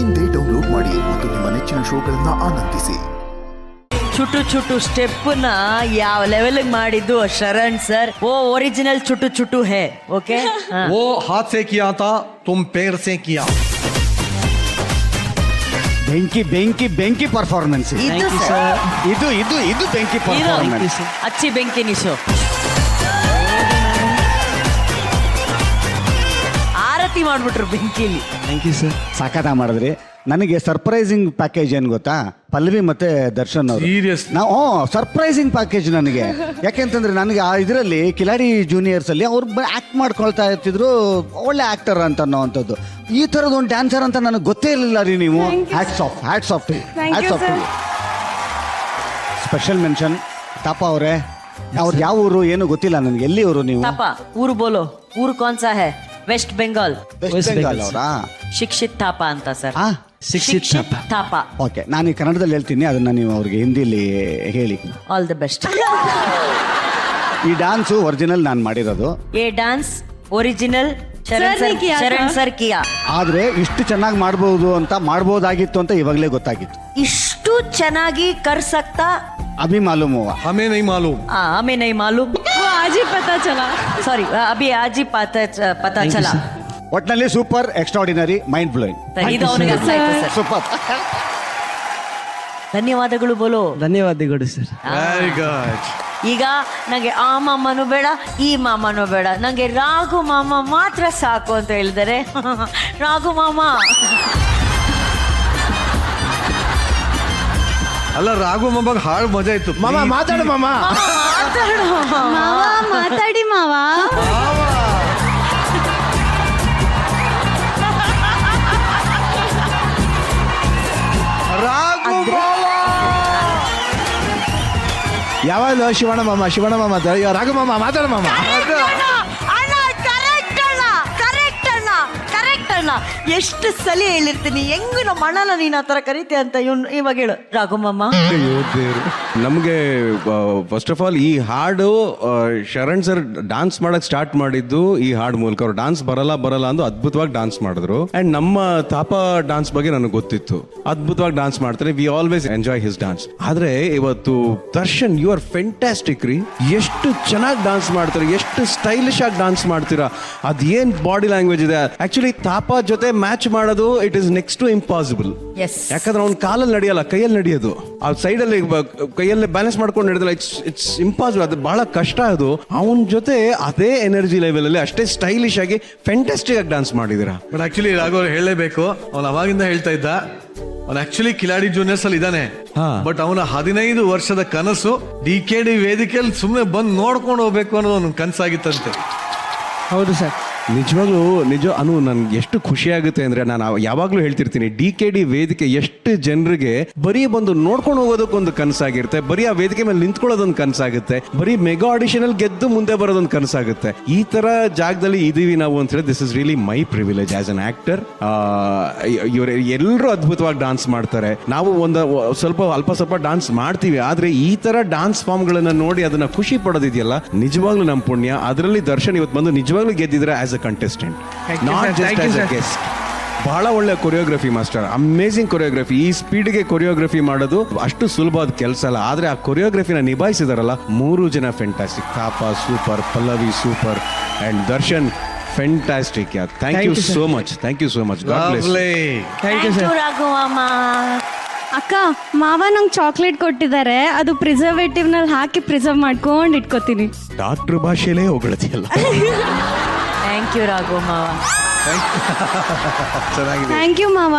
ಇಂದೇ ಡೌನ್ಲೋಡ್ ಮಾಡಿ ಮತ್ತು ನಿಮ್ಮ ನೆಚ್ಚಿನ ಶೋಗಳನ್ನ ಆನಂದಿಸಿ. ಚುಟು ಚುಟು ಸ್ಟೆಪ್ ನ ಯಾವ ಲೆವೆಲ್ ಮಾಡಿದ್ದು ಶರಣ್ ಸರ್. ಓ ओरिजिनल ಚುಟು ಚುಟು ಹೇ. ಓಕೆ वो हाथ से किया था तुम पैर से किया. ಬೆಂಕಿ ಬೆಂಕಿ ಬೆಂಕಿ ಪರ್ಫಾರ್ಮೆನ್ಸ್ ಇದು ಸರ್ ಇದು ಇದು ಇದು ಬೆಂಕಿ ಪರ್ಫಾರ್ಮೆನ್ಸ್. ಅಚ್ಚಿ ಬೆಂಕಿ ನಿಶೋ ಆರತಿ ಮಾಡ್ಬಿಟ್ರು ಬೆಂಕಿಲಿ. Thank you sir. ಸಾಕತ್ತ ಮಾಡಿದ್ರಿ. ನನಗೆ ಸರ್ಪ್ರೈಸಿಂಗ್ ಪ್ಯಾಕೇಜ್ ಏನು ಗೊತ್ತಾ, ಪಲ್ಲವಿ ಮತ್ತೆ ದರ್ಶನ್ ಅವರು. Serious? ನಾವು ಸರ್ಪ್ರೈಸಿಂಗ್ ಪ್ಯಾಕೇಜ್ ನನಗೆ. ಯಾಕೆಂತಂದ್ರೆ ನನಗೆ ಆ ಇದರಲ್ಲಿ ಕಿಲಾಡಿ ಜೂನಿಯರ್ಸ್ ಅಲ್ಲಿ ಅವ್ರು ಆಕ್ಟ್ ಮಾಡ್ಕೊಳ್ತಾ ಇರ್ತಿದ್ರು, ಒಳ್ಳೆ ಆಕ್ಟರ್ ಅಂತ ಅನ್ನೋವಂಥದ್ದು. ಈ ಥರದ ಒಂದು ಡ್ಯಾನ್ಸರ್ ಅಂತ ನನಗೆ ಗೊತ್ತೇ ಇರಲಿಲ್ಲ ರೀ ನೀವು. Hats off hats off hats off. Special mention ತಾಪ ಅವರೇ. ಅವ್ರದ್ದು ಯಾವ ಊರು ಏನು ಗೊತ್ತಿಲ್ಲ ನನಗೆ, ಎಲ್ಲಿ ಊರು ನೀವು? ತಾಪ ಊರು ಬೋಲೋ. ಊರು ಕೌನ್ ಸಾ ಹೈ? ವೆಸ್ಟ್ ಬೆಂಗಾಲ್. ವೆಸ್ಟ್ ಬೆಂಗಾಲ್ ಅವರಾ? ಶಿಕ್ಷಿತ್ ಥಾಪ ಅಂತ ಸರ್. ಶಿಕ್ಷಿತ್ ಥಾಪ. ಓಕೆ, ನಾನು ಈ ಕನ್ನಡದಲ್ಲಿ ಹೇಳ್ತೀನಿ, ಅದನ್ನ ನೀವು ಅವ್ರಿಗೆ ಹಿಂದಿಲಿ ಹೇಳಿ. All the best. ಈ ಡ್ಯಾನ್ಸು ಒರಿಜಿನಲ್ ನಾನು ಮಾಡಿರೋದು. ये डांस ओरिजिनल ಶರಣ್ ಸರ್ ಕಿಯಾ. ಆದ್ರೆ ಇಷ್ಟು ಚೆನ್ನಾಗಿ ಮಾಡ್ಬೋದಾಗಿತ್ತು ಅಂತ ಇವಾಗಲೇ ಗೊತ್ತಾಗಿತ್ತು. ಇಷ್ಟು ಚೆನ್ನಾಗಿ ಕರ್ ಸಕ್ತಾ ಅಭಿ ಮಾಲೂಮ್ ಹುವಾ. हमें नहीं मालूम. हमें नहीं मालूम. वो आज ही पता चला. सॉरी अभी आज ही पता चला. ಒಟ್ನಲ್ಲಿ ಸೂಪರ್, ಎಕ್ಸ್ಟ್ರಾರ್ಡಿನರಿ, ಮೈಂಡ್ ಬ್ಲೋಯಿಂಗ್. ಇದು ಅವನಿಗೆ ಅರ್ಥ ಆಯ್ತು ಸರ್. ಸೂಪರ್. ಧನ್ಯವಾದಗಳು ಬೋಲೋ. ಧನ್ಯವಾದಗಳು ಸರ್. Very good. ಈಗ ನಂಗೆ ಆ ಮಾಮನು ಬೇಡ, ಈ ಮಾಮನು ಬೇಡ, ನಂಗೆ ರಾಘು ಮಾಮ ಮಾತ್ರ ಸಾಕು ಅಂತ ಹೇಳಿದರೆ ರಾಘು ಮಾಮ. ಅಲ್ಲ ರಾಘು ಮೊಮ್ಮಗ ಹಾಳು ಮಜಾ ಇತ್ತು. ಮಾಮ ಮಾತಾಡು ಮಾಮ. ಮಾತಾಡು. ಮಾವ ಮಾತಾಡಿ ಮಾವ. ರಾಘು ಯಾವಾಗಲೂ ಶಿವಣ್ಣ ಮಾಮ ಶಿವಣ್ಣ ಮಾಮ ಅಂತ ರಾಘು ಮಾಮ ಮಾತಾಡು ಮಾಮ. ಅಣ್ಣ ಕರೆಕ್ಟ್ ಅಣ್ಣ, ಕರೆಕ್ಟ್ ಅಣ್ಣ, ಕರೆಕ್ಟ್ ಅಣ್ಣ. ಎಷ್ಟು ಸಲ ಹೇಳಿರ್ತೀನಿ, ಹೆಂಗ್ ನಮ್ಮ ಅಣ್ಣನ ನೀನ್ ಆ ತರ ಕರೀತಿ ಅಂತ. ಇವಾಗ ಹೇಳು ರಾಘು ಮಾಮ. ನಮಗೆ ಫಸ್ಟ್ ಆಫ್ ಆಲ್ ಈ ಹಾಡು ಶರಣ್ ಸರ್ ಡಾನ್ಸ್ ಮಾಡಕ್ ಸ್ಟಾರ್ಟ್ ಮಾಡಿದ್ದು ಈ ಹಾಡು ಮೂಲಕ. ಅವ್ರು ಡಾನ್ಸ್ ಬರಲ್ಲ ಅಂದು ಅದ್ಭುತವಾಗಿ ಡಾನ್ಸ್ ಮಾಡಿದ್ರು. ಅಂಡ್ ನಮ್ಮ ತಾಪ ಡಾನ್ಸ್ ಬಗ್ಗೆ ನನಗೆ ಗೊತ್ತಿತ್ತು, ಅದ್ಭುತವಾಗಿ ಡಾನ್ಸ್ ಮಾಡ್ತಾರೆ. We always enjoy his dance. ಆದ್ರೆ ಇವತ್ತು ದರ್ಶನ್, ಯು ಆರ್ ಫೆಂಟಾಸ್ಟಿಕ್ ರೀ. ಎಷ್ಟು ಚೆನ್ನಾಗಿ ಡಾನ್ಸ್ ಮಾಡ್ತಾರೆ, ಎಷ್ಟು ಸ್ಟೈಲಿಶ್ ಆಗಿ ಡಾನ್ಸ್ ಮಾಡ್ತೀರಾ. ಅದೇನ್ ಬಾಡಿ ಲ್ಯಾಂಗ್ವೇಜ್ ಇದೆ. ಆಕ್ಚುಲಿ ತಾಪ ಜೊತೆ ಮ್ಯಾಚ್ ಮಾಡೋದು it is next to impossible. ಯಾಕಂದ್ರೆ ಅವ್ನ ಕಾಲಲ್ಲಿ ನಡೆಯಲ್ಲ, ಕೈಯಲ್ಲಿ ನಡೆಯೋದು. ಆ ಸೈಡಲ್ಲಿ ಕೈಯಲ್ಲೇ ಬ್ಯಾಲೆನ್ಸ್ ಮಾಡ್ಕೊಂಡು ನಡೆದಿಲ್ಲ. It's impossible. ಅದು ಬಹಳ ಕಷ್ಟ. ಅದು ಅವನ ಜೊತೆ ಅದೇ ಎನರ್ಜಿ ಲೆವೆಲ್ ಅಲ್ಲಿ ಅಷ್ಟೇ ಸ್ಟೈಲಿಶ್ ಆಗಿ ಫೆಂಟಾಸ್ಟಿಕ್ ಆಗಿ ಡಾನ್ಸ್ ಮಾಡಿದಿರಾ. ಬಟ್ ಆಕ್ಚುಲಿ ರಾಘು ಅವ್ರು ಹೇಳಲೇಬೇಕು, ಅವ್ನು ಅವಾಗಿಂದ ಹೇಳ್ತಾ ಇದ್ದ, ಅವ್ನು ಆಕ್ಚುಲಿ ಕಿಲಾಡಿ ಜೂನಿಯರ್ಸ್ ಅಲ್ಲಿ ಇದ್ದಾನೆ. ಬಟ್ ಅವನ 15 ವರ್ಷದ ಕನಸು DKD ವೇದಿಕೆಯಲ್ಲಿ ಸುಮ್ಮನೆ ಬಂದು ನೋಡ್ಕೊಂಡು ಹೋಗ್ಬೇಕು ಅನ್ನೋದು ಅವ್ನ ಕನಸಾಗಿತ್ತಂತೆ. ಹೌದು ಸರ್. ನಿಜ ಅನು, ನನ್ಗೆ ಎಷ್ಟು ಖುಷಿ ಆಗುತ್ತೆ ಅಂದ್ರೆ, ನಾನು ಯಾವಾಗ್ಲೂ ಹೇಳ್ತಿರ್ತೀನಿ, DKD ವೇದಿಕೆ ಎಷ್ಟು ಜನರಿಗೆ ಬರೀ ಬಂದು ನೋಡ್ಕೊಂಡು ಹೋಗೋದಕ್ಕೊಂದು ಕನಸಾಗಿರುತ್ತೆ, ಬರೀ ಆ ವೇದಿಕೆ ಮೇಲೆ ನಿಂತ್ಕೊಳ್ಳೋದೊಂದು ಕನಸಾಗುತ್ತೆ, ಬರೀ ಮೆಗಾ ಆಡಿಷನ್ ಅಲ್ಲಿ ಗೆದ್ದು ಮುಂದೆ ಬರೋದೊಂದು ಕನಸಾಗುತ್ತೆ. ಈ ತರ ಜಾಗದಲ್ಲಿ ಇದೀವಿ ನಾವು ಅಂತ ಹೇಳಿ this is really my privilege as an actor. ಇವ್ರ ಎಲ್ಲರೂ ಅದ್ಭುತವಾಗಿ ಡಾನ್ಸ್ ಮಾಡ್ತಾರೆ. ನಾವು ಅಲ್ಪ ಸ್ವಲ್ಪ ಡಾನ್ಸ್ ಮಾಡ್ತೀವಿ, ಆದ್ರೆ ಈ ತರ ಡಾನ್ಸ್ ಫಾರ್ಮ್ ಗಳನ್ನ ನೋಡಿ ಅದನ್ನ ಖುಷಿ ಪಡೋದಿದೆಯಲ್ಲ, ನಿಜವಾಗ್ಲೂ ನಮ್ಮ ಪುಣ್ಯ. ಅದರಲ್ಲಿ ದರ್ಶನ್ ಇವತ್ತು ಬಂದು ನಿಜವಾಗ್ಲೂ ಗೆದ್ದಿದ್ರೆ as a contestant, not just as a guest. ಬಹಳ ಒಳ್ಳೆ ಕೊರಿಯೋಗ್ರಫಿ ಮಾಸ್ಟರ್, ಅಮೇಸಿಂಗ್ ಕೊರಿಯೋಗ್ರಫಿ. ಈ ಸ್ಪೀಡ್ಗೆ ಕೊರಿಯೋಗ್ರಫಿ ಮಾಡೋದು ಅಷ್ಟು ಸುಲಭವಾದ ಕೆಲಸ ಅಲ್ಲ. ಆದ್ರೆ ಆ ಕೊರಿಯೋಗ್ರಫಿನ ನಿಭಾಯಿಸಿದಾರಲ್ಲ 3 ಜನ fantastic. Thapa super, Pallavi super, and Darshan fantastic. Thank you so much. Thank you so much. Thank you Raghu ಮಾಮ. ಅಕ್ಕ, ಮಾವ ನಂಗೆ ಚಾಕ್ಲೇಟ್ ಕೊಟ್ಟಿದ್ದಾರೆ, ಅದು ಪ್ರಿಸರ್ವೇಟಿವ್ ನಲ್ಲಿ ಹಾಕಿ ಪ್ರಿಸರ್ವ್ ಮಾಡ್ಕೊಂಡು ಇಟ್ಕೋತೀನಿ. ಡಾಕ್ಟರ್ ಭಾಷೆಲೇ ಹೊಗಳತಿಯಲ್ಲ. ಥ್ಯಾಂಕ್ ಯು ರಾಘು ಮಾವ. ಥ್ಯಾಂಕ್ ಯು ಮಾವ.